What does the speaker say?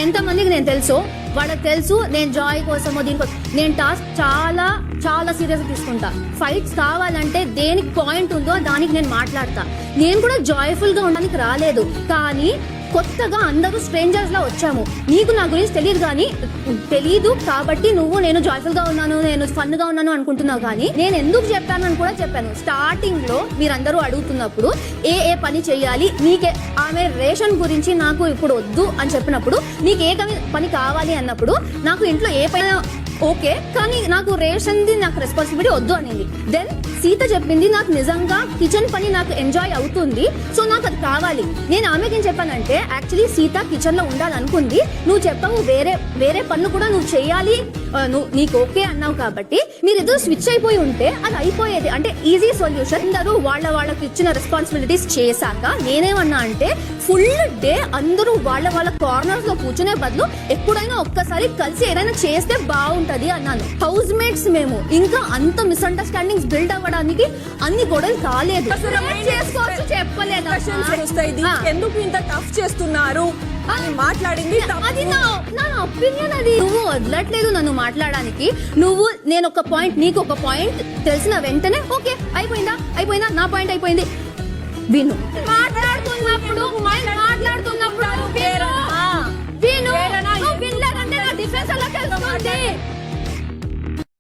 ఎంతమందికి నేను తెలుసో వాళ్ళకి తెలుసు నేను జాయ్ కోసమో దీనికోసం నేను టాస్క్ చాలా చాలా సీరియస్ గా తీసుకుంటా. ఫైట్స్ కావాలంటే దేనికి పాయింట్ ఉందో దానికి నేను మాట్లాడతా. నేను కూడా జాయ్ఫుల్ గా ఉండడానికి రాలేదు, కానీ కొత్తగా అందరూ స్ట్రేంజర్స్ లా వచ్చాము. నీకు నా గురించి తెలీదు కాబట్టి నువ్వు నేను జాయ్ఫుల్ గా ఉన్నాను, నేను ఫన్ గా ఉన్నాను అనుకుంటున్నావు. కానీ నేను ఎందుకు చెప్పాను అని కూడా చెప్పాను. స్టార్టింగ్ లో మీరందరూ అడుగుతున్నప్పుడు ఏ పని చెయ్యాలి, నీకే ఆమె రేషన్ గురించి నాకు ఇప్పుడు వద్దు అని చెప్పినప్పుడు నీకు ఏ పని కావాలి అన్నప్పుడు నాకు ఇంట్లో ఏ పని ఓకే, కానీ నాకు రేషన్ ది నాకు రెస్పాన్సిబిలిటీ వద్దు అనింది. దెన్ సీత చెప్పింది నాకు నిజంగా కిచెన్ పని నాకు ఎంజాయ్ అవుతుంది, సో నాకు అది కావాలి. నేను ఆమెకి ఏం చెప్పానంటే యాక్చువల్లీ సీత కిచెన్ లో ఉండాలనుకుంది, నువ్వు చెప్పావు వేరే పనులు కూడా నువ్వు చెయ్యాలి, నీకు ఓకే అన్నావు కాబట్టి మీరిద్దరు స్విచ్ అయిపోయి ఉంటే అది అయిపోయేది. అంటే ఈజీ సొల్యూషన్. అందరూ వాళ్ళకి ఇచ్చిన రెస్పాన్సిబిలిటీస్ చేశాక నేనేమన్నా అంటే ఫుల్ డే అందరూ వాళ్ళ కార్నర్స్ లో కూర్చునే బదులు ఎప్పుడైనా ఒక్కసారి కలిసి ఏదైనా చేస్తే బాగుంటది అన్నాను. హౌస్ మేట్స్ మేము, ఇంకా అంత మిస్అండర్స్టాండింగ్స్ బిల్డ్ అవ్వడానికి అన్ని గొడవలు కాలేదు. చెప్పలేదు ఎందుకు ఇంత టఫ్ చేస్తున్నారు అని మాట్లాడింది. అది నా ఒపీనియన్. అది నువ్వు వదలట్లేదు నన్ను మాట్లాడడానికి. నేను ఒక పాయింట్, నీకు ఒక పాయింట్ తెలిసిన వెంటనే ఓకే అయిపోయిందా, నా పాయింట్ అయిపోయింది. విను, మాట్లాడుతున్నప్పుడు